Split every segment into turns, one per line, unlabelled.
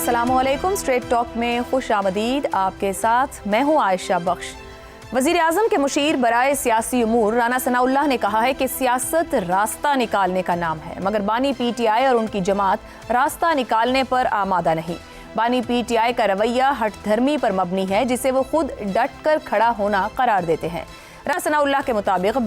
अस्सलामुअलैकुम। Straight talk में खुश आमदीद। आपके साथ मैं हूँ आयशा बख्श। वज़ीर आज़म के मुशीर बराए सियासी उमूर राना सनाउल्लाह ने कहा है कि सियासत रास्ता निकालने का नाम है, मगर बानी PTI और उनकी जमात रास्ता निकालने पर आमादा नहीं। बानी PTI का रवैया हठ धर्मी पर मबनी है, जिसे वो खुद डट कर खड़ा होना करार देते हैं। राना सनाउल्लाह के मुताबिक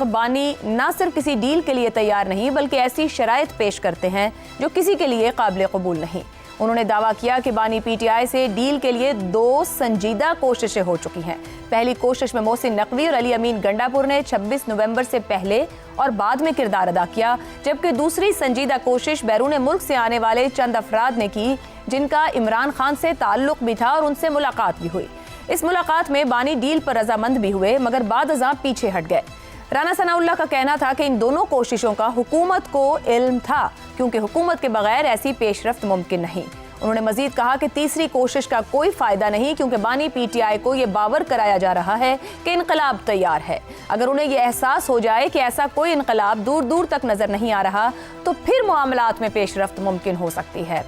बानी न सिर्फ किसी डील के लिए तैयार नहीं, बल्कि ऐसी शराइत पेश करते हैं जो किसी के लिए काबिल कबूल नहीं। उन्होंने दावा किया कि बानी PTI से डील के लिए 2 संजीदा कोशिशें हो चुकी हैं। पहली कोशिश में मोहसिन नकवी और अली अमीन गंडापुर ने 26 नवंबर से पहले और बाद में किरदार अदा किया, जबकि दूसरी संजीदा कोशिश बैरून मुल्क से आने वाले चंद अफराद ने की, जिनका इमरान खान से ताल्लुक भी था और उनसे मुलाकात भी हुई। इस मुलाकात में बानी डील पर रजामंद भी हुए, मगर बाद अज़ां पीछे हट गए। राना सनाउल्लाह का कहना था कि इन दोनों कोशिशों का हुकूमत को इल्म था, क्योंकि हुकूमत के बगैर ऐसी पेशरफ्त मुमकिन नहीं। उन्होंने मजीद कहा कि तीसरी कोशिश का कोई फायदा नहीं, क्योंकि बानी PTI को यह बावर कराया जा रहा है कि इनकलाब तैयार है। अगर उन्हें यह एहसास हो जाए कि ऐसा कोई इनकलाब दूर दूर तक नजर नहीं आ रहा, तो फिर मामलात में पेशरफ्त मुमकिन हो सकती है।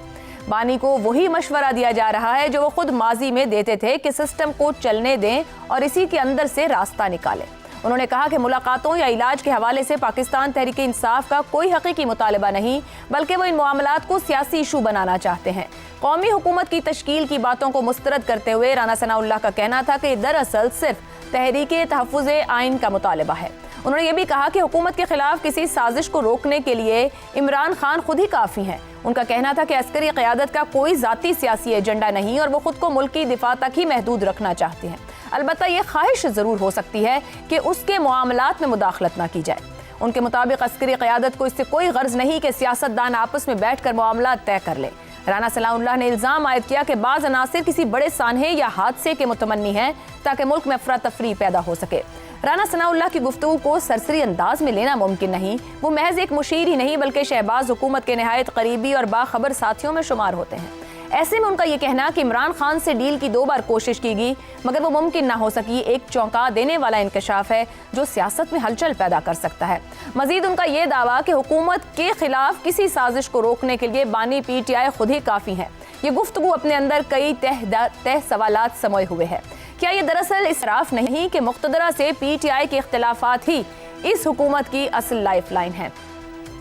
बानी को वही मशवरा दिया जा रहा है जो वो खुद माजी में देते थे कि सिस्टम को चलने दें और इसी के अंदर से रास्ता निकालें। उन्होंने कहा कि मुलाकातों या इलाज के हवाले से पाकिस्तान तहरीक इंसाफ का कोई हकीकी मुतालबा नहीं, बल्कि वो इन मामलात को सियासी इशू बनाना चाहते हैं। कौमी हुकूमत की तश्कील की बातों को मुस्तरद करते हुए राना सनाउल्लाह का कहना था कि दरअसल सिर्फ तहरीक तहफ़्फ़ुज़ आइन का मुतालबा है। उन्होंने ये भी कहा कि हुकूमत के खिलाफ किसी साजिश को रोकने के लिए इमरान खान खुद ही काफ़ी हैं। उनका कहना था कि अस्करी क़यादत का कोई ज़ाती सियासी एजेंडा नहीं और वो खुद को मुल्की दिफा तक ही महदूद रखना चाहते हैं। अलबत्ता ये ख्वाहिश ज़रूर हो सकती है कि उसके मामलात में मुदाखलत ना की जाए। उनके मुताबिक अस्करी क़यादत को इससे कोई गर्ज नहीं कि सियासतदान आपस में बैठ कर मामलात तय कर ले। राना सनाउल्लाह ने इल्ज़ाम आयद किया कि बाज़ अनासिर किसी बड़े सानहे या हादसे के मुतमन्नी हैं ताकि मुल्क में अफरा तफरी पैदा हो सके। राना सनाउल्लाह की गुफ्तगू को सरसरी अंदाज में लेना मुमकिन नहीं। वो महज एक मुशीर ही नहीं, बल्कि शहबाज हुकूमत के नहायत करीबी और बाखबर साथियों में शुमार होते हैं। ऐसे में उनका यह कहना कि इमरान खान से डील की 2 बार कोशिश की गई, मगर वो मुमकिन ना हो सकी, एक चौंका देने वाला इंकशाफ है जो सियासत में हलचल पैदा कर सकता है। मजीद उनका यह दावा कि हुकूमत के खिलाफ किसी साजिश को रोकने के लिए बानी PTI खुद ही काफ़ी है। ये गुफ्तगू अपने अंदर कई तह सवालात समोए हुए है। क्या ये दरअसल इसराफ नहीं कि मुक़्तदरा से PTI के इख्तिलाफात ही इस हुकूमत की असल लाइफ लाइन है?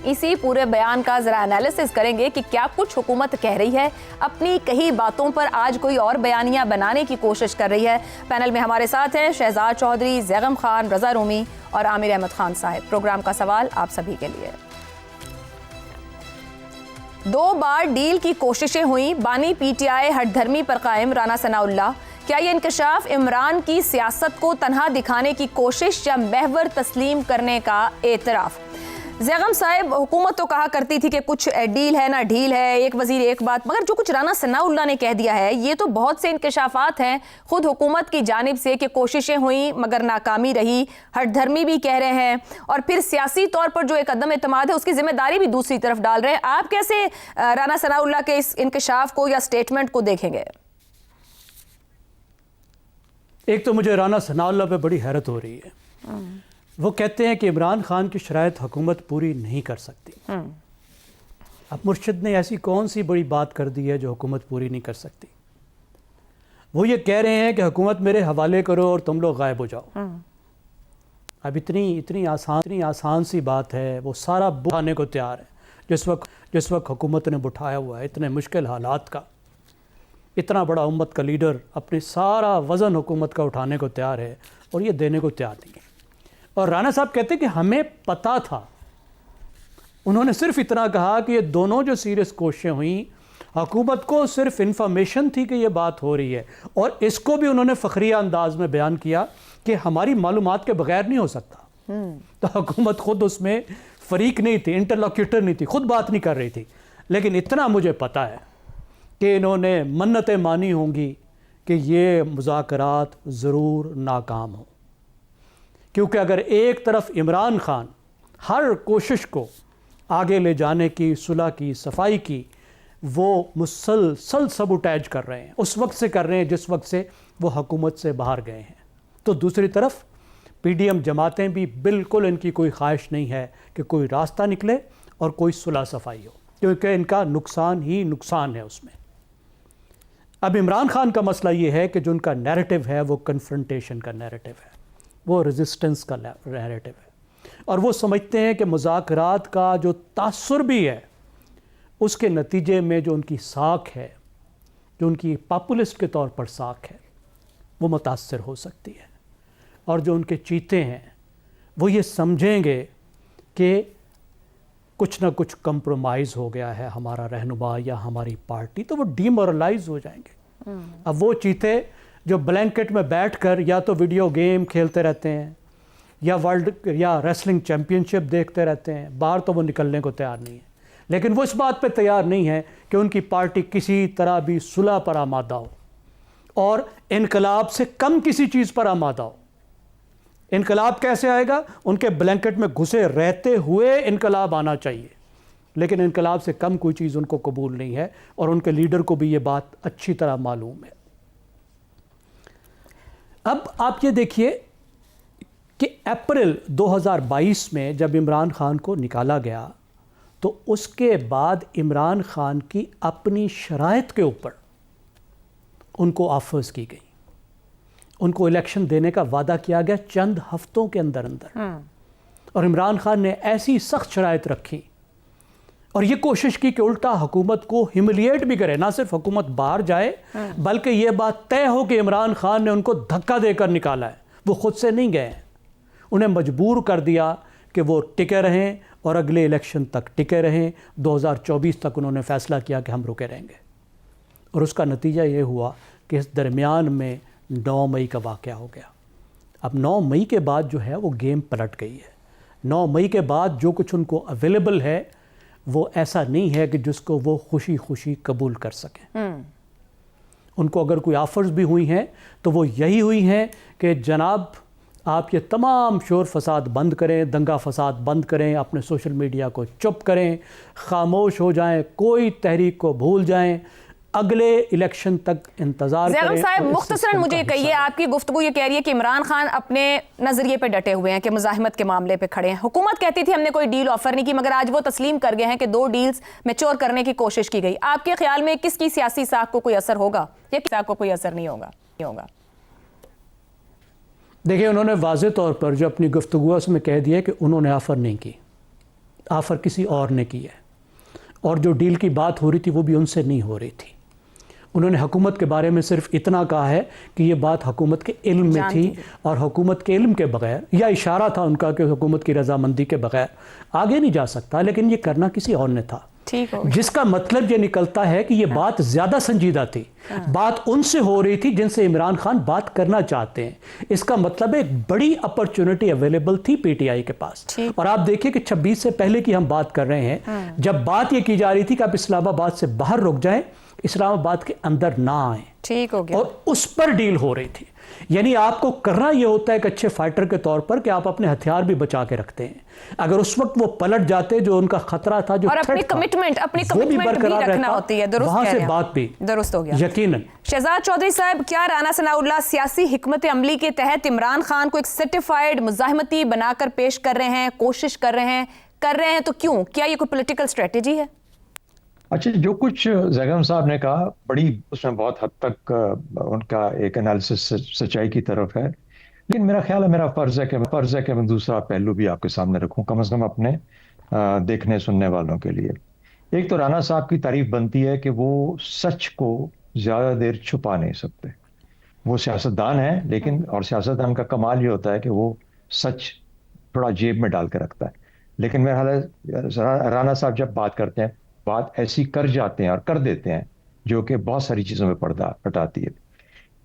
इसी पूरे बयान का जरा एनालिसिस करेंगे कि क्या कुछ हुकूमत कह रही है, अपनी कही बातों पर आज कोई और बयानियां बनाने की कोशिश कर रही है। पैनल में हमारे साथ हैं शहजाद चौधरी, जैगम खान, रजा रूमी और आमिर अहमद खान साहब। प्रोग्राम का सवाल आप सभी के लिए। 2 बार डील की कोशिशें हुई, बानी PTI हठ धर्मी पर कायम राना सनाउल्लाह। क्या ये इंकशाफ इमरान की सियासत को तनहा दिखाने की कोशिश या महवर तस्लीम करने का एतराफ़? जैगम साहब, हुकूमत तो कहा करती थी कि कुछ डील है ना ढील है, एक वजीर एक बात, मगर जो कुछ राना सनाउल्लाह ने कह दिया है, ये तो बहुत से इंकशाफात हैं खुद हुकूमत की जानिब से कि कोशिशें हुई मगर नाकामी रही, हठ धर्मी भी कह रहे हैं, और फिर सियासी तौर पर जो एक अदम एतमाद है उसकी जिम्मेदारी भी दूसरी तरफ डाल रहे हैं। आप कैसे राना सनाउल्लाह के इस इंकशाफ को या स्टेटमेंट को देखेंगे?
एक तो मुझे राना सनाउल्लाह पे बड़ी हैरत हो रही है। वो कहते हैं कि इमरान खान की शराइत हुकूमत पूरी नहीं कर सकती। अब मुर्शिद ने ऐसी कौन सी बड़ी बात कर दी है जो हुकूमत पूरी नहीं कर सकती? वो ये कह रहे हैं कि हुकूमत मेरे हवाले करो और तुम लोग गायब हो जाओ। अब इतनी आसान सी बात है, वो सारा बुझाने को तैयार है। जिस वक्त हुकूमत ने बुठाया हुआ है इतने मुश्किल हालात का, इतना बड़ा उम्मत का लीडर अपने सारा वज़न हुकूमत का उठाने को तैयार है और ये देने को तैयार नहीं है। और राना साहब कहते हैं कि हमें पता था। उन्होंने सिर्फ इतना कहा कि ये दोनों जो सीरियस कोशिशें हुई, हुकूमत को सिर्फ इंफॉर्मेशन थी कि ये बात हो रही है, और इसको भी उन्होंने फ़खरिया अंदाज में बयान किया कि हमारी मालूमात के बगैर नहीं हो सकता। तो हुकूमत खुद उसमें फ़रीक नहीं थी, इंटरलोक्यूटर नहीं थी, खुद बात नहीं कर रही थी। लेकिन इतना मुझे पता है कि इन्होंने मन्नतें मानी होंगी कि ये मुज़ाकरात ज़रूर नाकाम हो, क्योंकि अगर एक तरफ इमरान खान हर कोशिश को आगे ले जाने की, सुलह की, सफाई की, वो मुसलसल सबुटैज कर रहे हैं, उस वक्त से कर रहे हैं जिस वक्त से वो हुकूमत से बाहर गए हैं, तो दूसरी तरफ PDM जमातें भी बिल्कुल इनकी कोई ख्वाहिश नहीं है कि कोई रास्ता निकले और कोई सुलह सफाई हो, क्योंकि इनका नुकसान ही नुकसान है उसमें। अब इमरान खान का मसला ये है कि जो उनका नैरेटिव है वो कन्फ्रंटेशन का नैरेटिव है, वो रेजिस्टेंस का नैरेटिव है, और वो समझते हैं कि मुज़ाकरात का जो तासुर भी है उसके नतीजे में जो उनकी साख है, जो उनकी पॉपुलिस्ट के तौर पर साख है, वो मुतासर हो सकती है। और जो उनके चीते हैं वो ये समझेंगे कि कुछ ना कुछ कंप्रोमाइज़ हो गया है हमारा रहनुमा या हमारी पार्टी, तो वो डीमोरलाइज हो जाएंगे। अब वो चीते जो ब्लैंकेट में बैठकर या तो वीडियो गेम खेलते रहते हैं या वर्ल्ड या रेसलिंग चैम्पियनशिप देखते रहते हैं, बाहर तो वो निकलने को तैयार नहीं है, लेकिन वो इस बात पे तैयार नहीं है कि उनकी पार्टी किसी तरह भी सुलह पर आमादा हो और इनकलाब से कम किसी चीज़ पर आमादा हो। इनकलाब कैसे आएगा? उनके ब्लैंकेट में घुसे रहते हुए इनकलाब आना चाहिए, लेकिन इनकलाब से कम कोई चीज़ उनको कबूल नहीं है, और उनके लीडर को भी ये बात अच्छी तरह मालूम है। अब आप ये देखिए कि अप्रैल 2022 में जब इमरान खान को निकाला गया तो उसके बाद इमरान खान की अपनी शराइत के ऊपर उनको ऑफर्स की गई, उनको इलेक्शन देने का वादा किया गया चंद हफ्तों के अंदर अंदर, और इमरान खान ने ऐसी सख्त शराइत रखी और ये कोशिश की कि उल्टा हुकूमत को ह्यूमिलिएट भी करे, ना सिर्फ हुकूमत बाहर जाए बल्कि ये बात तय हो कि इमरान खान ने उनको धक्का देकर निकाला है, वो खुद से नहीं गए, उन्हें मजबूर कर दिया कि वो टिके रहें और अगले इलेक्शन तक टिके रहें। 2024 तक उन्होंने फ़ैसला किया कि हम रुके रहेंगे, और उसका नतीजा ये हुआ कि इस दरमियान में 9 मई का वाक़या हो गया। अब 9 मई के बाद जो है वो गेम पलट गई है। 9 मई के बाद जो कुछ उनको अवेलेबल है वो ऐसा नहीं है कि जिसको वो खुशी खुशी कबूल कर सकें। उनको अगर कोई ऑफ़र्स भी हुई हैं तो वो यही हुई हैं कि जनाब आप ये तमाम शोर फसाद बंद करें, दंगा फसाद बंद करें, अपने सोशल मीडिया को चुप करें, खामोश हो जाएं, कोई तहरीक को भूल जाएं, अगले इलेक्शन तक इंतजार करें।
ज़ैगम साहब, मुख्तसरन मुझे कहिए, आपकी गुफ्तगू ये कह रही है कि इमरान खान अपने नज़रिए पे डटे हुए हैं कि मुज़ाहिमत के मामले पे खड़े हैं। हुकूमत कहती थी हमने कोई डील ऑफर नहीं की, मगर आज वो तस्लीम कर गए हैं कि 2 डील्स मैच्योर करने की कोशिश की गई। आपके ख्याल में किसकी सियासी साख को कोई असर होगा या किसी साख को कोई असर नहीं होगा?
देखिए, उन्होंने वाज़े तौर पर जो अपनी गुफ्तगू उसमें कह दिया कि उन्होंने ऑफ़र नहीं की, ऑफ़र किसी और ने की है, और जो डील की बात हो रही थी वो भी उनसे नहीं हो रही थी। उन्होंने हुकूमत के बारे में सिर्फ इतना कहा है कि ये बात हुकूमत के इल्म में थी, और हुकूमत के इल्म के बगैर, या इशारा था उनका कि हुकूमत की रजामंदी के बगैर आगे नहीं जा सकता, लेकिन ये करना किसी और ने था। जिसका मतलब ये निकलता है कि ये बात ज़्यादा संजीदा थी, बात उनसे हो रही थी जिनसे इमरान खान बात करना चाहते हैं। इसका मतलब एक बड़ी अपॉर्चुनिटी अवेलेबल थी पीटीआई के पास। और आप देखिए कि 26 से पहले की हम बात कर रहे हैं, जब बात ये की जा रही थी कि आप इस्लामाबाद से बाहर रुक जाएं, इस्लामाबाद के अंदर ना आए,
ठीक हो गया,
और उस पर डील हो रही थी। यानी आपको करना यह होता है एक अच्छे फाइटर के तौर पर कि आप अपने हथियार भी बचा के रखते हैं। अगर उस वक्त वो पलट जाते, जो उनका खतरा था, जो
और अपनी कमिटमेंट भी रखना होती है,
वहां से बात भी
दुरुस्त हो गया
यकीनन।
शहजाद चौधरी साहब, क्या राना सनाउल्लाह सियासी हिकमत अमली के तहत इमरान खान को एक सर्टिफाइड मुजाहिमती बनाकर पेश कर रहे हैं, कोशिश कर रहे हैं, तो क्यों? क्या ये कोई पॉलिटिकल स्ट्रेटेजी है?
अच्छा, जो कुछ ज़ैगम साहब ने कहा, बड़ी उसमें बहुत हद तक उनका एक एनालिसिस सच्चाई की तरफ है, लेकिन मेरा ख्याल है, मेरा फ़र्ज़ है कि मैं दूसरा पहलू भी आपके सामने रखूं, कम से कम अपने देखने सुनने वालों के लिए। एक तो राना साहब की तारीफ बनती है कि वो सच को ज़्यादा देर छुपा नहीं सकते। वो सियासतदान है, लेकिन और सियासतदान का कमाल ये होता है कि वो सच थोड़ा जेब में डाल के रखता है। लेकिन मेरा ख्याल है राना साहब जब बात करते हैं, बात ऐसी कर जाते हैं और कर देते हैं जो कि बहुत सारी चीज़ों में पर्दा हटाती है।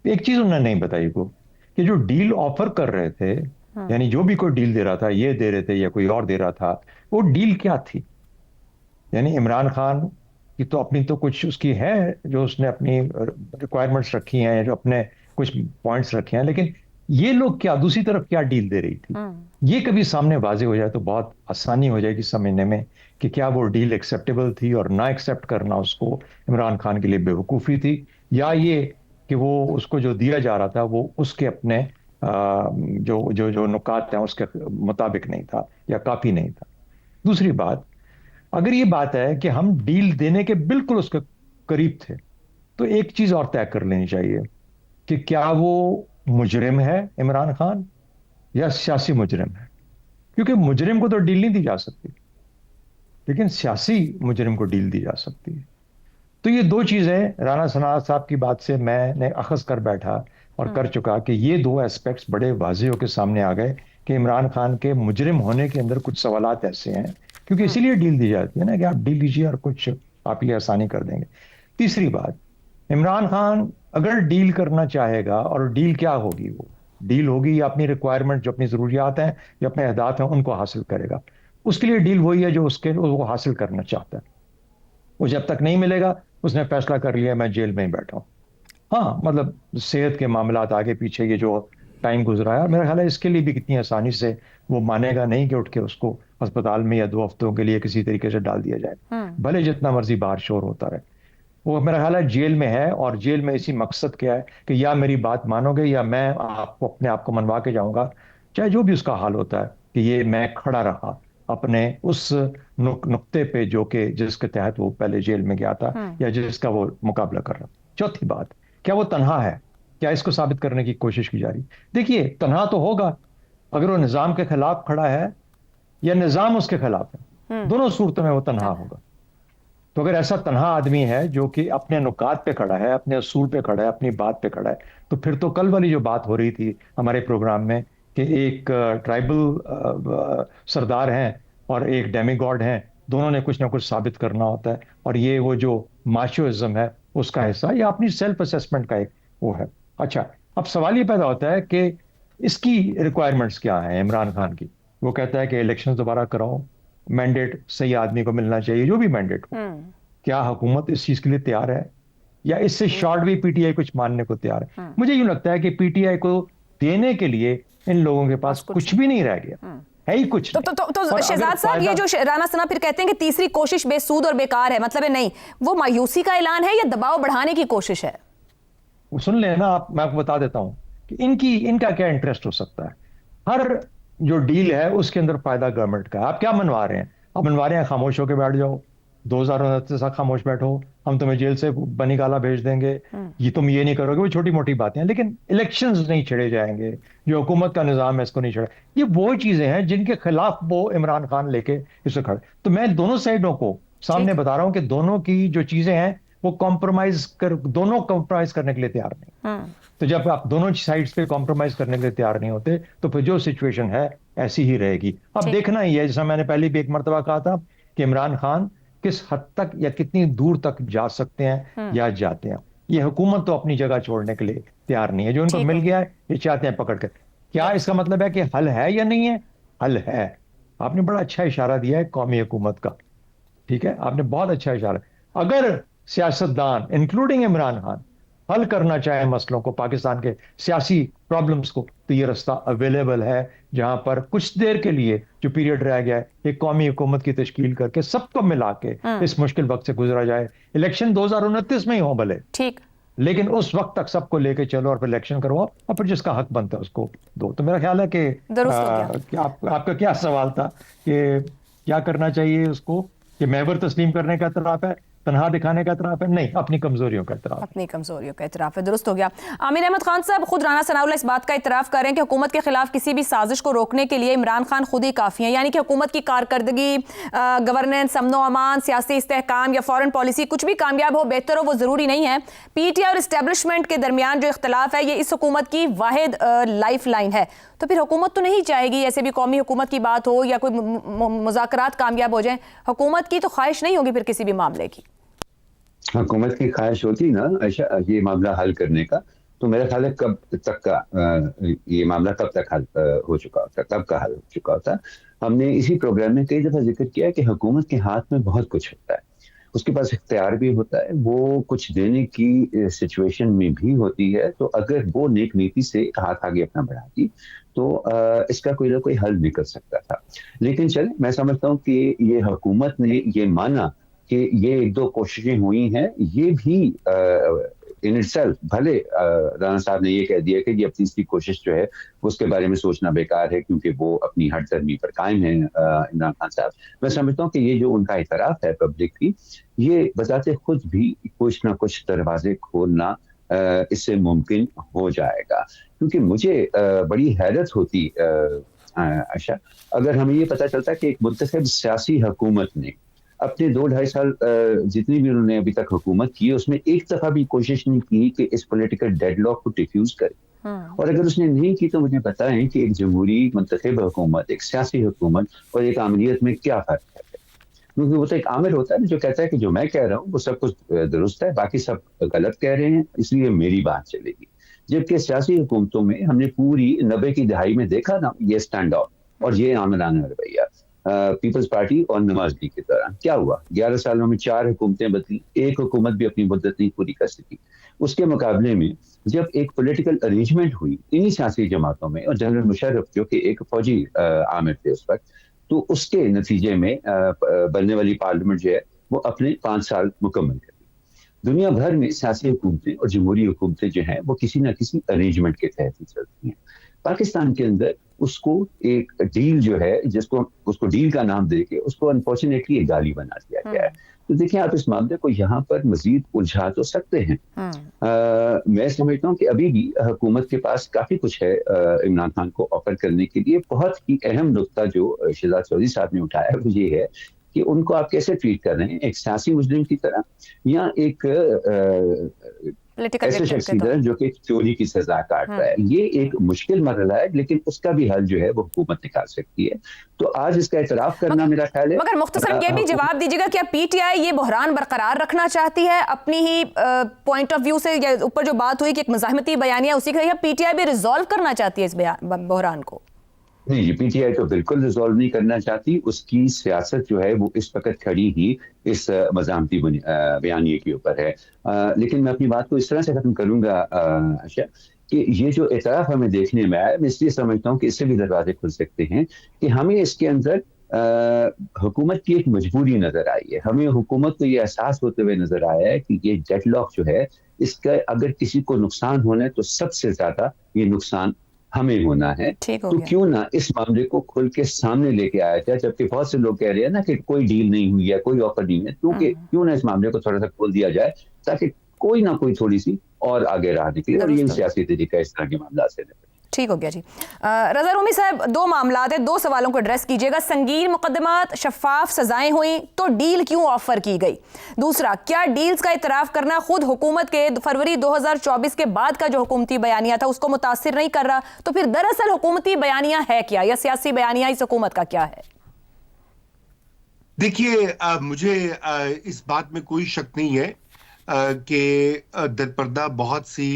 एक चीज़ उन्होंने नहीं बताई को, कि जो डील ऑफर कर रहे थे, यानी जो भी कोई डील दे रहा था, ये दे रहे थे या कोई और दे रहा था, वो डील क्या थी? यानी इमरान खान की तो अपनी तो कुछ उसकी है, जो उसने अपनी रिक्वायरमेंट्स रखी हैं, जो अपने कुछ पॉइंट्स रखे हैं, लेकिन ये लोग क्या दूसरी तरफ क्या डील दे रही थी, ये कभी सामने वाजे हो जाए तो बहुत आसानी हो जाएगी समझने में कि क्या वो डील एक्सेप्टेबल थी, और ना एक्सेप्ट करना उसको इमरान खान के लिए बेवकूफ़ी थी, या ये कि वो उसको जो दिया जा रहा था वो उसके अपने जो जो जो नुकात हैं उसके मुताबिक नहीं था या काफ़ी नहीं था। दूसरी बात, अगर ये बात है कि हम डील देने के बिल्कुल उसके करीब थे, तो एक चीज और तय कर लेनी चाहिए कि क्या वो मुजरिम है इमरान खान या सियासी मुजरिम है, क्योंकि मुजरिम को तो डील नहीं दी जा सकती, लेकिन सियासी मुजरिम को डील दी जा सकती है। तो ये दो चीजें राना सनाउल्लाह साहब की बात से मैंने अखज़ कर बैठा और कर चुका कि ये दो एस्पेक्ट्स बड़े वाज़ेह होकर सामने आ गए कि इमरान खान के मुजरिम होने के अंदर कुछ सवालात ऐसे हैं, क्योंकि इसीलिए डील दी जाती है ना कि आप डील लीजिए और कुछ आप ये आसानी कर देंगे। तीसरी बात, इमरान खान अगर डील करना चाहेगा, और डील क्या होगी, वो डील होगी या अपनी रिक्वायरमेंट जो अपनी ज़रूरियात हैं या अपने अहदाफ हैं उनको हासिल करेगा। उसके लिए डील वही है जो वो हासिल करना चाहता है। वो जब तक नहीं मिलेगा, उसने फैसला कर लिया मैं जेल में ही बैठा हूँ। हाँ, मतलब सेहत के मामलात आगे पीछे ये जो टाइम गुजरा है, मेरा ख्याल है इसके लिए भी कितनी आसानी से वो मानेगा नहीं कि उठ के उसको अस्पताल में या 2 हफ्तों के लिए किसी तरीके से डाल दिया जाए, भले जितना मर्जी बाहर शोर होता रहे। वो मेरा ख्याल है जेल में है, और जेल में इसी मकसद क्या है कि या मेरी बात मानोगे या मैं आपको अपने आप को मनवा के जाऊंगा, चाहे जो भी उसका हाल होता है, कि ये मैं खड़ा रहा अपने उस नुक्ते पे जो कि जिसके तहत वो पहले जेल में गया था या जिसका वो मुकाबला कर रहा। चौथी बात, क्या वो तन्हा है, क्या इसको साबित करने की कोशिश की जा रही। देखिए, तन्हा तो होगा अगर वो निजाम के खिलाफ खड़ा है या निजाम उसके खिलाफ है, दोनों सूरतों में वो तन्हा होगा। तो अगर ऐसा तन्हा आदमी है जो कि अपने नुकात पे खड़ा है, अपने असूल पे खड़ा है, अपनी बात पे खड़ा है, तो फिर तो कल वाली जो बात हो रही थी हमारे प्रोग्राम में कि एक ट्राइबल सरदार हैं और एक डेमीगॉड हैं, दोनों ने कुछ ना कुछ साबित करना होता है, और ये वो जो माचोइज्म है उसका हिस्सा या अपनी सेल्फ असेसमेंट का एक वो है। अच्छा, अब सवाल ये पैदा होता है कि इसकी रिक्वायरमेंट्स क्या है इमरान खान की। वो कहता है कि इलेक्शन दोबारा कराओ, मैंडेट सही आदमी को मिलना चाहिए, जो भी मैंडेट हो। क्या हुकूमत इस चीज के लिए तैयार है, या इससे शॉर्ट भी पीटीआई कुछ मानने को तैयार है? मुझे यूं लगता है कि पीटीआई को देने के लिए इन लोगों के पास कुछ भी नहीं रह गया है, ही कुछ नहीं।
तो शहजाद साहब, ये जो राना सना फिर कहते हैं कि तीसरी कोशिश बेसूद और बेकार है, मतलब है नहीं, वो मायूसी का ऐलान है या दबाव बढ़ाने की कोशिश है?
सुन लेना आप, मैं आपको बता देता हूं कि इनका क्या इंटरेस्ट हो सकता है। हर जो डील है उसके अंदर फायदा गवर्नमेंट का। आप क्या मनवा रहे हैं? आप मनवा रहे हैं खामोश होकर बैठ जाओ, 2029 तक खामोश बैठो, हम तुम्हें जेल से बनी काला भेज देंगे, ये तुम ये नहीं करोगे। वो छोटी मोटी बातें हैं, लेकिन इलेक्शंस नहीं छेड़े जाएंगे, जो हुकूमत का निजाम है इसको नहीं छेड़ा। ये वो चीजें हैं जिनके खिलाफ वो इमरान खान लेके इसे खड़े। तो मैं दोनों साइडों को सामने बता रहा हूं कि दोनों की जो चीजें हैं वो दोनों कॉम्प्रोमाइज करने के लिए तैयार नहीं। तो जब आप दोनों साइड्स पे कॉम्प्रोमाइज करने के लिए तैयार नहीं होते, तो फिर जो सिचुएशन है ऐसी ही रहेगी। अब देखना ही है, जैसा मैंने पहले भी एक मरतबा कहा था कि इमरान खान किस हद तक या कितनी दूर तक जा सकते हैं या जाते हैं। ये हुकूमत तो अपनी जगह छोड़ने के लिए तैयार नहीं है, जो उनको मिल गया है ये चाहते हैं पकड़ कर। क्या इसका मतलब है कि हल है या नहीं है? हल है। आपने बड़ा अच्छा इशारा दिया है कौमी हुकूमत का, ठीक है, आपने बहुत अच्छा इशारा। अगर सियासतदान इंक्लूडिंग इमरान खान हल करना चाहे मसलों को, पाकिस्तान के सियासी प्रॉब्लम्स को, तो ये रास्ता अवेलेबल है, जहां पर कुछ देर के लिए जो पीरियड रह गया है एक कौमी हुकूमत की तश्कील करके सबको मिला के इस मुश्किल वक्त से गुजरा जाए। इलेक्शन 2029 में ही हो भले, ठीक, लेकिन उस वक्त तक सबको लेके चलो और फिर इलेक्शन करवाओ, और फिर जिसका हक बनता है उसको दो। तो मेरा ख्याल है कि आपका क्या सवाल था कि क्या करना चाहिए उसको, कि महवर तस्लीम करने का इतराफ है, तनहा दिखाने का इतराफ है? नहीं, अपनी कमजोरियों का इतराफ,
अपनी कमजोरियों का इतराफ है। दुरुस्त हो गया। आमिर अहमद खान साहब, खुद राना सनाउल्लाह इस बात का इतराफ कर रहे हैं कि हुकूमत के खिलाफ किसी भी साजिश को रोकने के लिए इमरान खान खुद ही काफ़ी हैं, यानी कि हुकूमत की कारकर्दगी, गवर्नेंस, अमन व अमान, सियासी इस्तेहकाम या फॉरेन पॉलिसी कुछ भी कामयाब हो, बेहतर हो, वो ज़रूरी नहीं है। पीटीआई और इस्टेब्लिशमेंट के दरमियान जो इख्तलाफ है ये इस हुकूमत की वाहिद लाइफ लाइन है। तो फिर हुकूमत तो नहीं चाहेगी ऐसे भी कौमी हुकूमत की बात हो या कोई मुज़ाकरात कामयाब हो जाए, हुकूमत की तो ख्वाहिश नहीं होगी फिर किसी भी मामले की।
हुकूमत की ख्वाहिश होती ना अच्छा ये मामला हल करने का, तो मेरा ख्याल है कब तक का ये मामला कब तक हल हो चुका होता, कब का हल हो चुका होता। हमने इसी प्रोग्राम में कई दफा जिक्र किया कि हुकूमत के हाथ में बहुत कुछ होता है, उसके पास इख्तियार भी होता है, वो कुछ देने की सिचुएशन में भी होती है। तो अगर वो नेक नीति से हाथ आगे अपना बढ़ाती तो इसका कोई ना कोई हल निकल सकता था। लेकिन चले, मैं समझता हूँ कि ये हुकूमत ने ये माना कि ये एक दो कोशिशें हुई हैं, ये भी इन इटसेल्फ भले राना साहब ने ये कह दिया कि ये अब तीसरी कोशिश जो है उसके बारे में सोचना बेकार है क्योंकि वो अपनी हट धर्मी पर कायम है इमरान खान साहब। मैं समझता हूँ कि ये जो उनका इतराफ है पब्लिक की, ये बताते खुद भी कुछ ना कुछ दरवाजे खोलना इससे मुमकिन हो जाएगा। क्योंकि मुझे बड़ी हैरत होती आशा अगर हमें ये पता चलता कि एक मुंतखब सियासी हुकूमत ने अपने 2-2.5 साल जितनी भी उन्होंने अभी तक हुकूमत की उसमें एक दफा भी कोशिश नहीं की कि इस पॉलिटिकल डेडलॉक को डिफ्यूज करे। और अगर उसने नहीं की तो मुझे बताएं कि एक जमहूरी मुंतखब हुकूमत, एक सियासी हुकूमत और एक आमरीत में क्या फर्क है। क्योंकि वो तो एक आमिर होता है जो कहता है कि जो मैं कह रहा हूँ वो सब कुछ दुरुस्त है, बाकी सब गलत कह रहे हैं, इसलिए मेरी बात चलेगी। जबकि सियासी हुकूमतों में हमने पूरी 90 की दहाई में देखा ना ये स्टैंड आउट और ये आमिराना रवैया पीपल्स पार्टी और नवाज लीग के दौरान क्या हुआ। 11 सालों में 4 हुकूमतें बदली, एक हुकूमत भी अपनी मुद्दत नहीं पूरी कर सकी। उसके मुकाबले में जब एक पॉलिटिकल अरेंजमेंट हुई इन्हीं सियासी जमातों में और जनरल मुशर्रफ जो कि एक फौजी आमिर थे उस वक्त, तो उसके नतीजे में बनने वाली पार्लियामेंट जो है वो अपने 5 साल मुकम्मल कर दी। दुनिया भर में सियासी हुकूमतें और जमहूरी हुकूमतें जो हैं वो किसी ना किसी अरेंजमेंट के तहत ही चलती हैं। पाकिस्तान के अंदर उसको एक डील जो है जिसको उसको डील का नाम देके उसको अनफॉर्चुनेटली एक गाली बना दिया गया है। तो देखिए आप इस मामले को यहाँ पर मजीद उलझा तो सकते हैं। मैं समझता हूँ कि अभी भी हुकूमत के पास काफी कुछ है इमरान खान को ऑफर करने के लिए। बहुत ही अहम नुकता जो शहजाद चौधरी साहब ने उठाया वो ये है कि उनको आप कैसे ट्रीट कर रहे हैं, एक सियासी मुजरिम की तरह या एक ऐसे शख्स की तरह जो कि चोरी की सजा काट रहा है। ये एक मुश्किल मरहला है लेकिन उसका भी हल जो है वो हुकूमत निकाल सकती है। तो आज इसका एतराफ करना मेरा ख्याल है।
मगर मुख्तसर ये भी जवाब दीजिएगा, क्या पीटीआई ये बहरान बरकरार रखना चाहती है अपनी ही पॉइंट ऑफ व्यू से? या ऊपर जो बात हुई कि एक मज़ाहमती बयानिया उसी का, पीटीआई भी रिजॉल्व करना चाहती है इस बहरान को?
नहीं जी, पीटीआई तो बिल्कुल रिजॉल्व नहीं करना चाहती। उसकी सियासत जो है वो इस वक्त खड़ी ही इस मज़ाहमती बयानिए के ऊपर है। लेकिन मैं अपनी बात को इस तरह से खत्म करूंगा आशा कि ये जो एतराफ़ हमें देखने में आया, मैं इसलिए समझता हूँ कि इससे भी दरवाजे खुल सकते हैं कि हमें इसके अंदर हुकूमत की एक मजबूरी नजर आई है। हमें हुकूमत को ये एहसास होते हुए नजर आया है कि ये डेडलॉक जो है इसका अगर किसी को नुकसान होना है तो सबसे ज्यादा ये नुकसान हमें होना है। तो क्यों ना इस मामले को खुल के सामने लेके आया जाए, जबकि बहुत से लोग कह रहे हैं ना कि कोई डील नहीं हुई है, कोई ऑफर नहीं है, क्योंकि क्यों ना इस मामले को थोड़ा सा खोल दिया जाए ताकि कोई ना कोई थोड़ी सी और आगे राह निकले और यही सियासी तरीका इस तरह के मामला से निपटे।
ठीक हो गया जी। रज़ा रूमी साहब, 2 मामलात हैं, 2 सवालों को एड्रेस कीजिएगा। संगीन मुकदमात, शफाफ सजाएं हुई तो डील क्यों ऑफर की गई? दूसरा, क्या डील्स का इतराफ करना खुद हुकूमत के फरवरी 2024 के बाद का जो हुकूमती बयानिया था उसको मुतासिर नहीं कर रहा? तो फिर दरअसल हुकूमती बयानिया है क्या, या सियासी बयानिया इस हुकूमत का क्या है?
देखिए, मुझे इस बात में कोई शक नहीं है कि दरपर्दा बहुत सी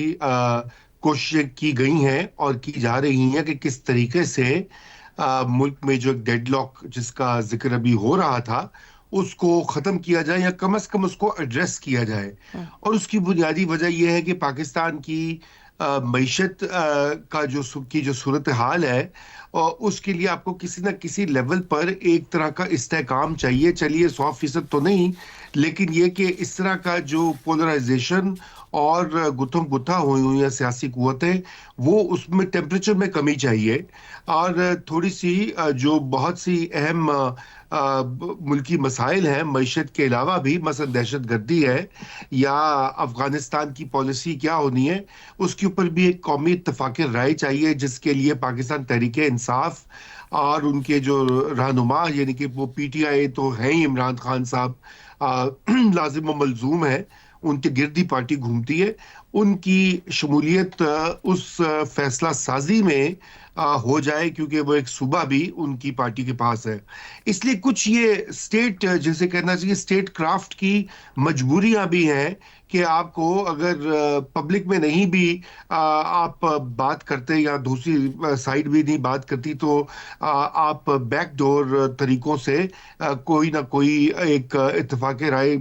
कोशिशें की गई हैं और की जा रही हैं कि किस तरीके से मुल्क में जो डेडलॉक जिसका जिक्र अभी हो रहा था उसको ख़त्म किया जाए या कम से कम उसको एड्रेस किया जाए। और उसकी बुनियादी वजह यह है कि पाकिस्तान की मईशत का जो सूरत हाल है और उसके लिए आपको किसी न किसी लेवल पर एक तरह का इस्तेहकाम चाहिए। चलिए 100% तो नहीं, लेकिन ये कि इस तरह का जो पोलराइजेशन और गुत्थम गुत्था हुई हुई या सियासी कुव्वतें, वो उसमें टेम्परेचर में कमी चाहिए। और थोड़ी सी जो बहुत सी अहम मुल्की मसाइल हैं मईशत के अलावा भी, मसलन दहशतगर्दी है या अफगानिस्तान की पॉलिसी क्या होनी है, उसके ऊपर भी एक कौमी इत्तफाक राय चाहिए, जिसके लिए पाकिस्तान तहरीक इंसाफ और उनके जो रहनुमा यानी कि वो पीटीआई तो है ही, इमरान खान साहब लाजिम व मलजूम है, उनके गिरदी पार्टी घूमती है, उनकी शमूलियत उस फैसला साजी में हो जाए, क्योंकि वो एक सूबा भी उनकी पार्टी के पास है। इसलिए कुछ ये स्टेट, जैसे कहना चाहिए स्टेट क्राफ्ट की मजबूरियां भी हैं कि आपको अगर पब्लिक में नहीं भी आप बात करते या दूसरी साइड भी नहीं बात करती तो आप बैकडोर तरीकों से कोई ना कोई एक इत्तेफाक राय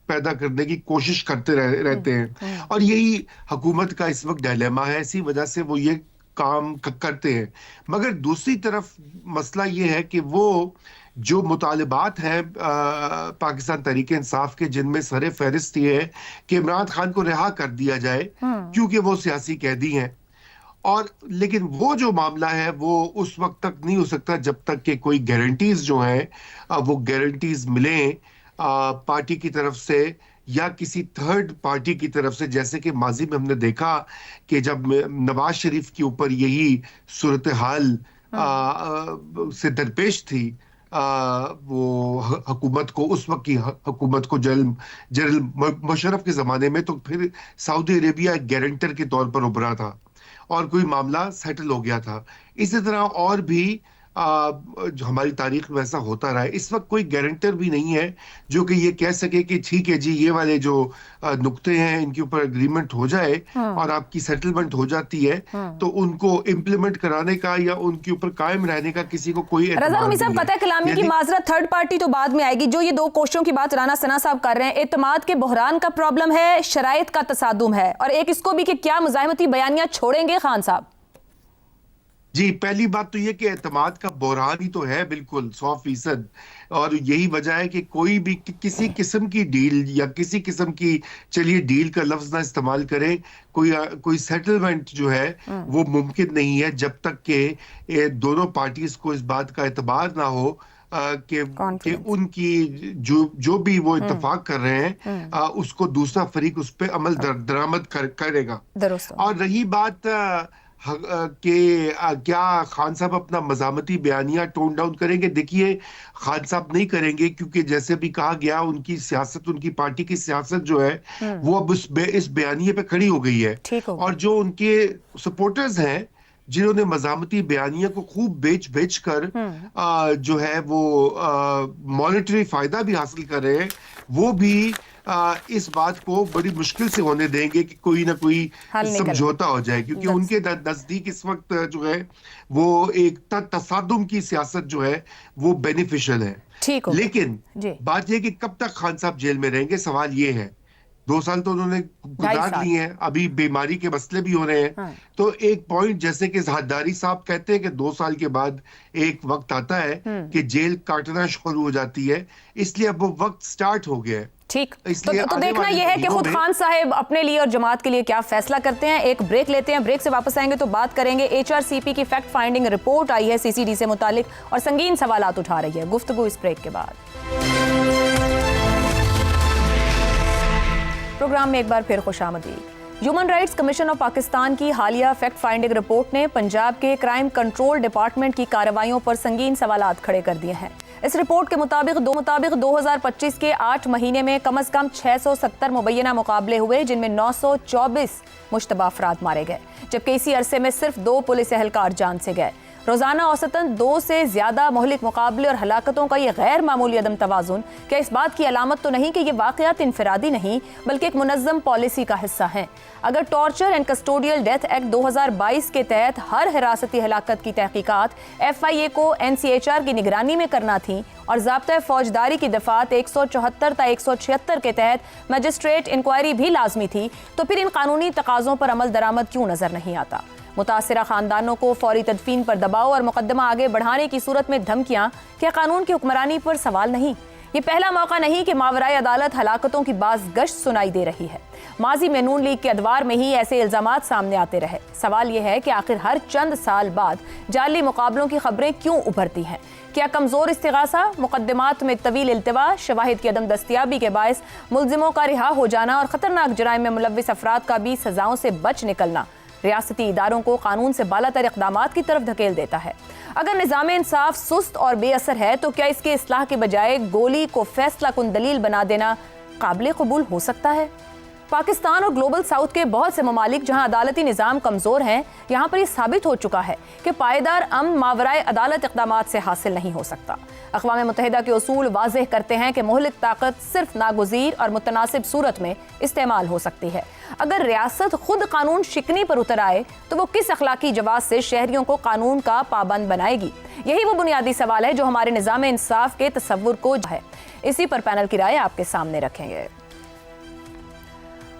पैदा करने की कोशिश करते रहते हैं। और यही हुकूमत का इस वक्त डायलेमा है, इसी वजह से वो ये काम करते हैं। मगर दूसरी तरफ मसला ये है कि वो जो मुतालिबात हैं पाकिस्तान तहरीक इंसाफ के, जिनमें सरे फहरिस्त ये है कि इमरान खान को रिहा कर दिया जाए क्योंकि वो सियासी कैदी हैं। और लेकिन वो जो मामला है वो उस वक्त तक नहीं हो सकता जब तक कि कोई गारंटीज जो हैं वो गारंटीज मिलें पार्टी की तरफ से या किसी थर्ड पार्टी की तरफ से। जैसे कि माजी में हमने देखा कि जब नवाज शरीफ के ऊपर यही सूरत हाल से दरपेश थी, वो हुकूमत को, उस वक्त की हुकूमत को, जनरल मुशर्रफ के ज़माने में, तो फिर सऊदी अरेबिया एक गारंटर के तौर पर उभरा था और कोई मामला सेटल हो गया था। इसी तरह और भी जो हमारी तारीख में ऐसा होता रहा है। इस वक्त कोई गारंटर भी नहीं है जो कि ये कह सके कि ठीक है जी, ये वाले जो नुक्ते हैं इनके ऊपर एग्रीमेंट हो जाए और आपकी सेटलमेंट हो जाती है, तो उनको इम्प्लीमेंट कराने का या उनके ऊपर कायम रहने का किसी को कोई
रज़ा रूमी साहब, कतई कलामी की माजरत, थर्ड पार्टी तो बाद में आएगी। जो ये दो कोशिशों की बात राना सना साहब कर रहे हैं, एतमाद के बहरान का प्रॉब्लम है, शराइत का तसादुम है, और एक इसको भी कि क्या मुज़ाहिमती बयानियां छोड़ेंगे खान साहब?
जी, पहली बात तो ये कि एतमाद का बहरान ही तो है, बिल्कुल 100%। और यही वजह है कि कोई भी किसी किस्म की डील या किसी किस्म की, चलिए डील का लफ्ज ना इस्तेमाल करें, कोई सेटलमेंट जो है वो मुमकिन नहीं है जब तक कि दोनों पार्टीज को इस बात का एतबार ना हो कि उनकी जो भी वो इत्तेफाक कर रहे हैं उसको दूसरा फरीक उस पर अमल दरामद करेगा। और रही बात कि क्या खान साहब अपना मज़ामती बयानिया टोन डाउन करेंगे, देखिए खान साहब नहीं करेंगे, क्योंकि जैसे भी कहा गया उनकी सियासत, उनकी पार्टी की सियासत जो है वो अब इस बयानिए पे खड़ी हो गई है। और जो उनके सपोर्टर्स हैं जिन्होंने मज़ामती बयानिया को खूब बेच कर जो है वो मॉनेटरी फायदा भी हासिल कर रहे हैं, वो भी इस बात को बड़ी मुश्किल से होने देंगे कि कोई ना कोई समझौता हो जाए, क्योंकि उनके नजदीक इस वक्त जो है वो एक तसादुम की सियासत जो है वो बेनिफिशियल है। लेकिन बात यह कि कब तक खान साहब जेल में रहेंगे, सवाल ये है। 2 साल तो उन्होंने गुजार लिए हैं, अभी बीमारी के मसले भी हो रहे हैं। तो एक पॉइंट, जैसे कि हद्दारी साहब कहते हैं कि 2 साल के बाद एक वक्त आता है कि जेल काटना शुरू हो जाती है, इसलिए अब वो वक्त स्टार्ट हो गया है।
ठीक, तो देखना यह है कि खुद खान साहब अपने लिए और जमात के लिए क्या फैसला करते हैं। एक ब्रेक लेते हैं, ब्रेक से वापस आएंगे तो बात करेंगे HRCP की फैक्ट फाइंडिंग रिपोर्ट आई है CCD से मुतालिक और संगीन सवालात उठा रही है। गुफ्तगू इस ब्रेक के बाद। प्रोग्राम में एक बार फिर खुशामदीद। Human rights commission of Pakistan की हालिया फैक्ट फाइंडिंग रिपोर्ट ने पंजाब के क्राइम कंट्रोल डिपार्टमेंट की कार्रवाइयों पर संगीन सवालात खड़े कर दिए हैं। इस रिपोर्ट के मुताबिक 2025 के 8 महीने में कम से कम 670 मुबैना मुकाबले हुए, जिनमें 924 मुश्तबा अफराद मारे गए, जबकि इसी अरसे में सिर्फ 2 पुलिस एहलकार जान से गए। रोजाना औसतन 2 से ज्यादा मोहलिक मुकाबले और हलाकतों का ये गैर मामूली अदम तवाजुन क्या इस बात की अलामत तो नहीं कि ये वाक़यात इनफरादी नहीं बल्कि एक मुनज़्ज़म पॉलिसी का हिस्सा हैं? अगर torture and custodial death act 2022 के तहत हर हिरासती हलाकत की तहकीकात FIA को NCHR की निगरानी में करना थी और ज़ाब्ता फौजदारी की दफ़ात 174 ता 176 के तहत मजिस्ट्रेट इंक्वायरी भी लाजमी थी, तो फिर इन कानूनी तकाज़ों पर अमल दरामद क्यों नजर नहीं आता? मुतासिरा खानदानों को फौरी तदफीन पर दबाव और मुकदमा आगे बढ़ाने की सूरत में धमकियां क्या कानून की हुक्मरानी पर सवाल नहीं? ये पहला मौका नहीं कि मावराए अदालत हलाकतों की बाज़ गश्त सुनाई दे रही है। माजी में नून लीग के अदवार में ही ऐसे इल्जामात सामने आते रहे। सवाल यह है कि आखिर हर चंद साल बाद जाली मुकाबलों की खबरें क्यों उभरती हैं? क्या कमजोर इस्तिगासा, मुकदमात में तवील इल्तिवा, शवाहिद की अदम दस्तियाबी के बायस मुलजिमों का रिहा हो जाना और खतरनाक जराइम में मुलव्विस अफराद का भी सजाओं से बच निकलना रियासती इदारों को कानून से बालातर इक़दामात की तरफ धकेल देता है? अगर निज़ाम इंसाफ सुस्त और बेअसर है तो क्या इसके इस्लाह के बजाय गोली को फैसला कुन दलील बना देना काबिल कबूल हो सकता है? पाकिस्तान और ग्लोबल साउथ के बहुत से ममालिक जहां अदालती निज़ाम कमज़ोर हैं, यहाँ पर यह साबित हो चुका है कि पायदार अमन मावराए अदालत इक़दामात से हासिल नहीं हो सकता। अक़वाम मुत्तहिदा के उसूल वाज़ेह करते हैं कि मोहलिक ताकत सिर्फ नागुज़ीर और मुतनासिब सूरत में इस्तेमाल हो सकती है। अगर रियासत खुद कानून शिकनी पर उतर आए तो वो किस अखलाकी जवाब से शहरियों को कानून का पाबंद बनाएगी? यही वो बुनियादी सवाल है जो हमारे निज़ाम इंसाफ के तसव्वुर को है। इसी पर पैनल की राय आपके सामने रखेंगे।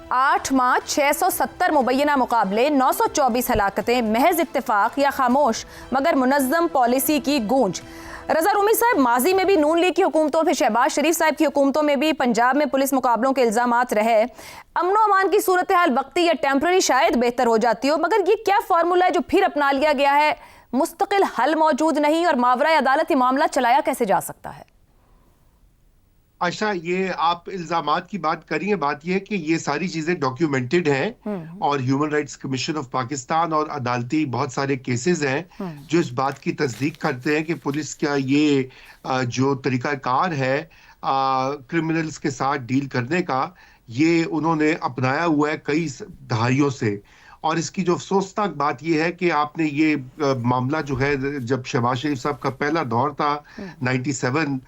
8 माह 670 मुबैना मुकाबले, 924 हलाकतें, महज इत्तेफाक या खामोश मगर मुनज़्ज़म पॉलिसी की गूंज। रजा रूमी साहब, माजी में भी नून लीग की हुकूमतों, फिर शहबाज शरीफ साहब की हुकूमतों में भी पंजाब में पुलिस मुकाबलों के इल्जामात रहे। अमनो अमान की सूरत हाल वक्ती या टेम्पररी शायद बेहतर हो जाती हो, मगर ये क्या फार्मूला है जो फिर अपना लिया गया है? मुस्तकिल हल मौजूद नहीं और मावरा अदालती मामला चलाया कैसे जा सकता है?
आशा, ये आप इल्जामात की बात करिए, बात ये है कि ये सारी चीजें डॉक्यूमेंटेड हैं और human rights commission of Pakistan और अदालती बहुत सारे केसेस हैं जो इस बात की तस्दीक करते हैं कि पुलिस का ये जो तरीकाकार है क्रिमिनल्स के साथ डील करने का, ये उन्होंने अपनाया हुआ है कई दहाइयों से। और इसकी जो अफसोसनाक बात यह है कि आपने ये मामला जो है, जब शहबाज शरीफ साहब का पहला दौर था 97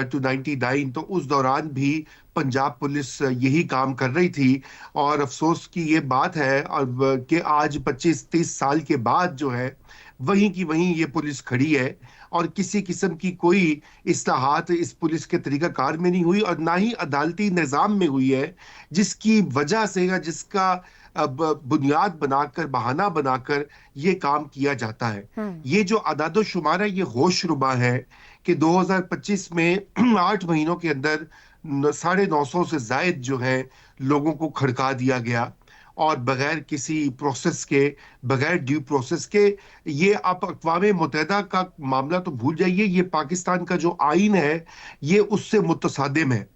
to 99, तो उस दौरान भी पंजाब पुलिस यही काम कर रही थी। और अफसोस की ये बात है और कि आज 25-30 साल के बाद जो है वहीं की वहीं ये पुलिस खड़ी है और किसी किस्म की कोई इस्लाहात इस पुलिस के तरीकाकार में नहीं हुई और ना ही अदालती निज़ाम में हुई है, जिसकी वजह से या जिसका बुनियाद बनाकर, बहाना बनाकर ये काम किया जाता है। ये जो अदादो शुमार है, ये होशरुबा है कि 2025 में 8 महीनों के अंदर 950 से जायद जो है लोगों को खड़का दिया गया और बगैर किसी प्रोसेस के, बगैर ड्यू प्रोसेस के। ये आप अक़वाम मुत्तहिदा का मामला तो भूल जाइए, ये पाकिस्तान का जो आइन है ये उससे मुतसादिम है।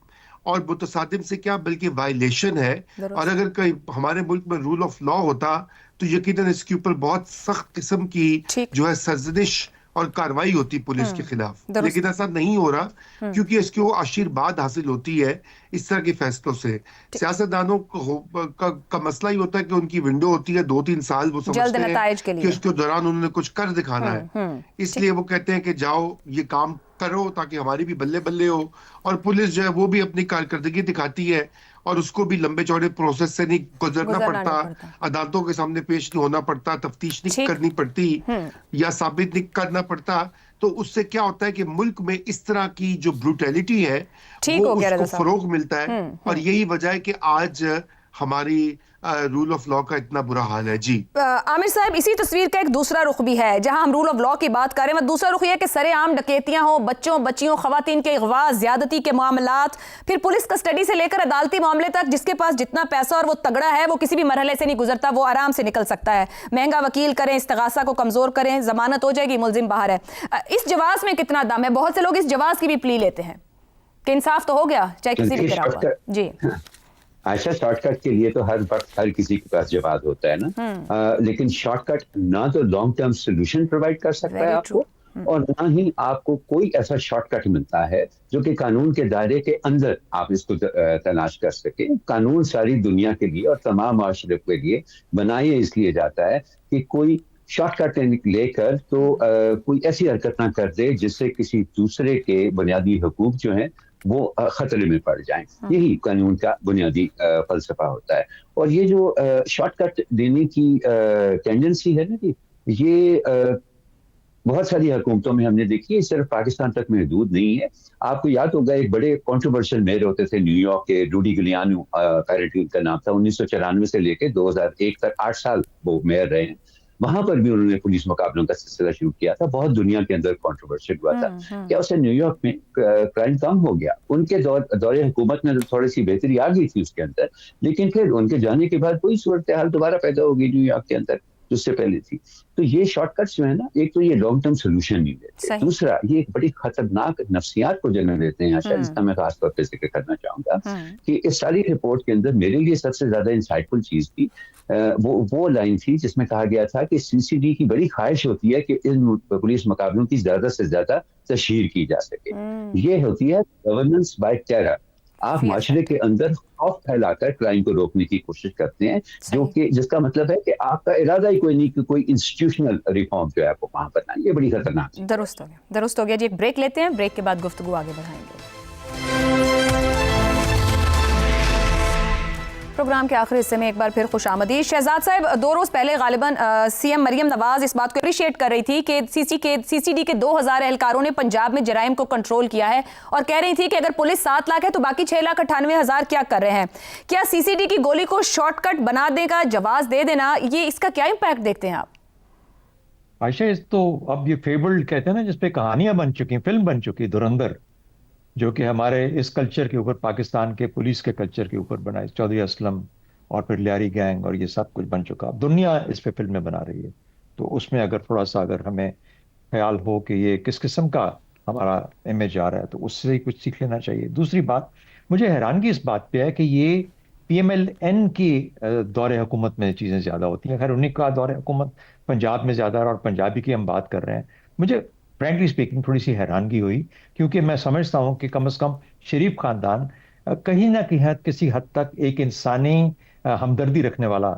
और मुतसादिम से क्या, बल्कि वायलेशन है। और अगर कहीं हमारे मुल्क में रूल ऑफ लॉ होता तो यकीनन इसके ऊपर बहुत सख्त किस्म की जो है सर्जनिश और कार्रवाई होती पुलिस के खिलाफ, लेकिन ऐसा नहीं हो रहा क्योंकि इसको आशीर्वाद हासिल होती है इस तरह के फैसलों से। सियासतदानों का मसला ही होता है कि उनकी विंडो होती है 2-3 साल, वो समझते हैं कि उसके दौरान उन्होंने कुछ कर दिखाना है, इसलिए वो कहते हैं कि जाओ ये काम करो ताकि हमारी भी बल्ले बल्ले हो। और पुलिस जो है वो भी अपनी कारकर्दगी दिखाती है और उसको भी लंबे चौड़े प्रोसेस से नहीं गुजरना पड़ता, अदालतों के सामने पेश नहीं होना पड़ता, तफ्तीश नहीं करनी पड़ती या साबित नहीं करना पड़ता। तो उससे क्या होता है कि मुल्क में इस तरह की जो ब्रूटैलिटी है वो उसको फरोग मिलता है और यही वजह है कि आज हमारी रूल ऑफ लॉ का इतना बुरा हाल है। जी
आमिर साहब, इसी तस्वीर का एक दूसरा रुख भी है। जहां हम रूल ऑफ लॉ की बात कर रहे हैं, दूसरा रुख यह कि सरेआम डकैतियां हो, बच्चों बच्चियों खवातीन के अगवा, ज्यादती के मामलात, फिर पुलिस कस्टडी से लेकर अदालती मामले तक, जिसके पास जितना पैसा और वो तगड़ा है वो किसी भी मरहले से नहीं गुजरता, वो आराम से निकल सकता है। महंगा वकील करें, इस्तिगासा को कमजोर करें, जमानत हो जाएगी, मुलजिम बाहर है। इस जवाज में कितना दम है? बहुत से लोग इस जवाज की भी प्ली लेते हैं कि इंसाफ तो हो गया चाहे किसी भी तरह हुआ। जी
आशा, शॉर्टकट के लिए तो हर वक्त हर किसी के पास जवाब होता है ना, लेकिन शॉर्टकट ना तो लॉन्ग टर्म सोल्यूशन प्रोवाइड कर सकता है आपको और ना ही आपको कोई ऐसा शॉर्टकट मिलता है जो कि कानून के दायरे के अंदर आप इसको तलाश कर सके। कानून सारी दुनिया के लिए और तमाम माशरे के लिए बनाया इसलिए जाता है कि कोई शॉर्टकट लेकर तो कोई ऐसी हरकत ना कर दे जिससे किसी दूसरे के बुनियादी हुकूक जो हैं वो खतरे में पड़ जाएं। यही कानून का बुनियादी फलसफा होता है। और ये जो शॉर्टकट देने की टेंडेंसी है ना कि ये बहुत सारी हुकूमतों में हमने देखी है, सिर्फ पाकिस्तान तक महदूद नहीं है। आपको याद होगा एक बड़े कॉन्ट्रोवर्शियल मेयर होते थे न्यूयॉर्क के, रूडी गिलियानो का नाम था। 1994 से लेकर 2001 तक 8 साल वो मेयर रहे हैं। वहां पर भी उन्होंने पुलिस मुकाबलों का सिलसिला शुरू किया था। बहुत दुनिया के अंदर कंट्रोवर्शियल हुआ था। क्या उससे न्यूयॉर्क में क्राइम कम हो गया? उनके दौरे हुकूमत में थोड़ी सी बेहतरी आ गई थी उसके अंदर, लेकिन फिर उनके जाने के बाद वही सूरत हाल दोबारा पैदा हो गई न्यूयॉर्क के अंदर जिससे पहले थी। तो ये शॉर्टकट्स जो है ना, एक तो ये लॉन्ग टर्म सोल्यूशन नहीं देते, दूसरा ये एक बड़ी खतरनाक नफ्सियात को जन्म देते हैं। शायद इसका मैं खास तौर पर जिक्र करना चाहूंगा कि इस सारी रिपोर्ट के अंदर मेरे लिए सबसे ज्यादा इंसाइटफुल चीज थी वो लाइन थी जिसमें कहा गया था कि सीसीडी की बड़ी ख्वाहिश होती है कि इन पुलिस मुकाबलों की ज्यादा से ज्यादा तशहीर की जा सके। ये होती है गवर्नेंस बाय टेरर। आप माशरे के अंदर खौफ फैलाकर क्राइम को रोकने की कोशिश करते हैं, जो कि जिसका मतलब है कि आपका इरादा ही कोई नहीं कि कोई इंस्टीट्यूशनल रिफॉर्म जो है आपको वहां पर ना। ये बड़ी खतरनाक है।
दुरुस्त हो गया जी। एक ब्रेक लेते हैं, ब्रेक के बाद गुफ्तगू आगे बढ़ाएंगे। प्रोग्राम के आखिरी हिस्से में एक बार फिर खुशामदीद। शहजाद साहब, 2 रोज़ पहले गालिबन सीएम मरियम नवाज इस बात को अप्रिशिएट कर रही थी कि सीसीडी के 2000 एहलकारों ने पंजाब में जराइम को कंट्रोल किया है और कह रही थी कि अगर पुलिस 7 लाख है तो बाकी 6,98,000 क्या कर रहे हैं। क्या सीसीडी की गोली को शॉर्टकट बना देगा, जवाब दे देना, ये इसका क्या इम्पैक्ट देखते हैं आप?
आयशा, इस तो अब ये फेबल्ड कहते हैं ना, जिसपे कहानियां बन चुकी, फिल्म बन चुकी, धुरंधर, जो कि हमारे इस कल्चर के ऊपर, पाकिस्तान के पुलिस के कल्चर के ऊपर बना है, चौधरी असलम और फिर लियारी गैंग और ये सब कुछ बन चुका। अब दुनिया इस पे फिल्में बना रही है, तो उसमें अगर थोड़ा सा अगर हमें ख्याल हो कि ये किस किस्म का हमारा इमेज आ रहा है, तो उससे ही कुछ सीख लेना चाहिए। दूसरी बात, मुझे हैरानगी इस बात पे है कि ये PMLN की दौरे हुकूमत में चीज़ें ज़्यादा होती हैं। खैर, उन्हीं का दौरे हुकूमत पंजाब में ज़्यादा है, और पंजाबी की हम बात कर रहे हैं। मुझे फ्रैंकली स्पीकिंग थोड़ी सी हैरानगी हुई, क्योंकि मैं समझता हूँ कि कम से कम शरीफ खानदान कहीं ना कहीं किसी हद तक एक इंसानी हमदर्दी रखने वाला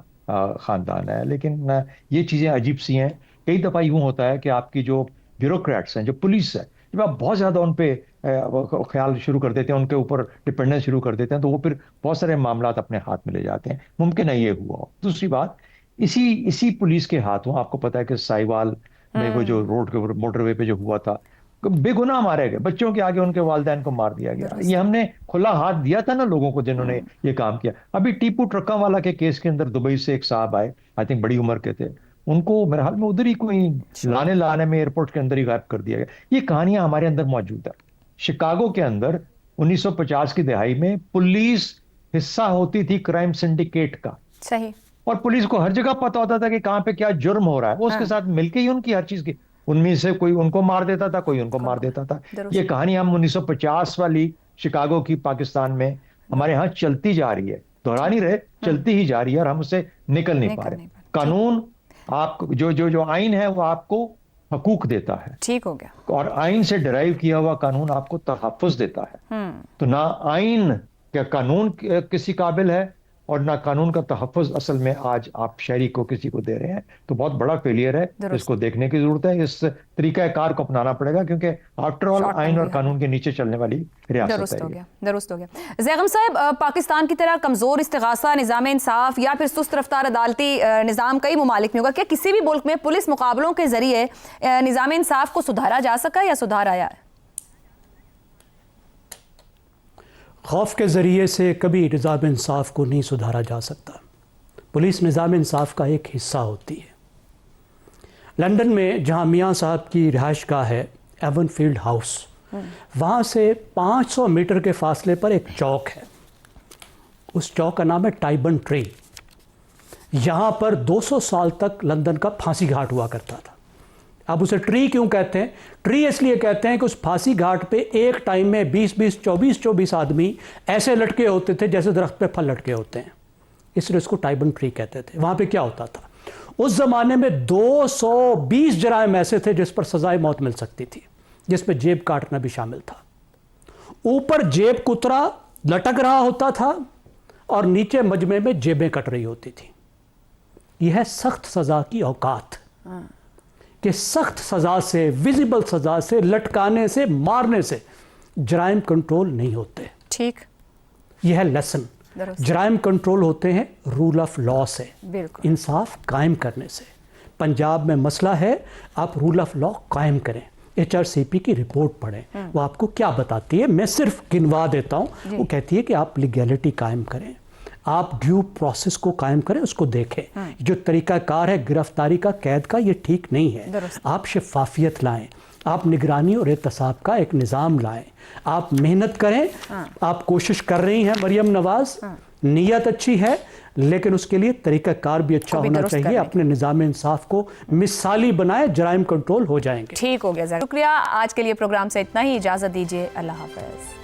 खानदान है। लेकिन ये चीज़ें अजीब सी हैं। कई दफ़ा यूँ होता है कि आपकी जो ब्यूरोक्रेट्स हैं, जो पुलिस है, जब आप बहुत ज़्यादा उन पे ख्याल शुरू कर देते हैं, उनके ऊपर डिपेंडेंस शुरू कर देते हैं, तो वो फिर बहुत सारे मामला अपने हाथ में ले जाते हैं। मुमकिन है ये हुआ हो। दूसरी बात, इसी इसी पुलिस के हाथों आपको पता है कि साहिवाल में वो जो रोड के ऊपर मोटरवे पे जो हुआ था, बेगुनाह मारे गए, बच्चों के आगे उनके वालिदैन को मार दिया गया। ये हमने खुला हाथ दिया था ना लोगों को जिन्होंने ये काम किया। अभी टीपू ट्रक्का वाला के केस के अंदर दुबई से एक साहब आए, आई थिंक बड़ी उम्र के थे, उनको मेरे हाल में उधर ही कोई लाने में एयरपोर्ट के अंदर ही गायब कर दिया गया। ये कहानियां हमारे अंदर मौजूद है। शिकागो के अंदर 1950 की दहाई में पुलिस हिस्सा होती थी क्राइम सिंडिकेट का,
सही,
और पुलिस को हर जगह पता होता था कि कहां पे क्या जुर्म हो रहा है, वो उसके साथ मिलके ही उनकी हर चीज की, उनमें से कोई उनको मार देता था, कोई उनको मार देता था। ये कहानी हम 1950 वाली शिकागो की पाकिस्तान में हमारे यहाँ चलती जा रही है, दोहरा नहीं रहे, चलती ही जा रही है, और हम उससे निकल नहीं पा रहे। कानून, आप जो आइन है वो आपको हकूक देता है,
ठीक हो गया,
और आइन से डिराइव किया हुआ कानून आपको तहफ्फुज़ देता है। तो ना आइन क्या कानून किसी काबिल है, और ना कानून का तहफ्फुज़ असल में आज आप शहरी को किसी को दे रहे हैं, तो बहुत बड़ा फेलियर है। इसको देखने की जरूरत है, इस तरीका कार को अपनाना पड़ेगा, क्योंकि आफ्टर ऑल आइन और कानून के नीचे चलने वाली रियासत है।
दुरुस्त हो गया। ज़ैगम साहब, पाकिस्तान की तरह कमज़ोर इस्तिग़ासा निज़ाम इंसाफ या फिर सुस्त रफ्तार अदालती निज़ाम कई ममालिक में होगा, क्या किसी भी मुल्क में पुलिस मुकाबलों के जरिए निज़ाम इंसाफ को सुधारा जा सका या सुधार आया है?
खौफ के ज़रिए से कभी निज़ाम इंसाफ को नहीं सुधारा जा सकता। पुलिस निज़ाम इंसाफ का एक हिस्सा होती है। लंदन में जहाँ मियाँ साहब की रिहाइशगाह है, एवनफील्ड हाउस, वहाँ से 500 मीटर के फासले पर एक चौक है। उस चौक का नाम है टाइबन ट्री। यहाँ पर 200 साल तक लंदन का फांसी घाट हुआ करता था। अब उसे ट्री क्यों कहते हैं? ट्री इसलिए कहते हैं कि उस फांसी घाट पे एक टाइम में 20-20, 24-24 आदमी ऐसे लटके होते थे जैसे दरख्त पे फल लटके होते हैं, इसलिए उसको टाइबन ट्री कहते थे। वहाँ पे क्या होता था, उस ज़माने में 220 जराइम ऐसे थे जिस पर सजाए मौत मिल सकती थी, जिसमें जेब काटना भी शामिल था। ऊपर जेब कुतरा लटक रहा होता था और नीचे मजमे में जेबें कट रही होती थी। यह है सख्त सज़ा की औकात, कि सख्त सज़ा से, विजिबल सज़ा से, लटकाने से, मारने से जराइम कंट्रोल नहीं होते।
ठीक,
यह है लेसन। जराइम कंट्रोल होते हैं रूल ऑफ लॉ से, इंसाफ कायम करने से। पंजाब में मसला है, आप रूल ऑफ लॉ कायम करें। HRCP की रिपोर्ट पढ़ें, वो आपको क्या बताती है, मैं सिर्फ गिनवा देता हूँ। वो कहती है कि आप लीगैलिटी कायम करें, आप ड्यू प्रोसेस को कायम करें, उसको देखें। जो तरीकाकार है गिरफ्तारी का, कैद का, ये ठीक नहीं है। आप शफाफियत लाएं, आप निगरानी और एहतसाब का एक निज़ाम लाएं, आप मेहनत करें। आप कोशिश कर रही हैं मरियम नवाज, नीयत अच्छी है, लेकिन उसके लिए तरीकाकार भी अच्छा होना चाहिए। अपने निज़ाम इंसाफ को मिसाली बनाए, जराइम कंट्रोल हो जाएंगे।
ठीक हो गया, शुक्रिया। आज के लिए प्रोग्राम से इतना ही, इजाज़त दीजिए, अल्लाह हाफ़िज़।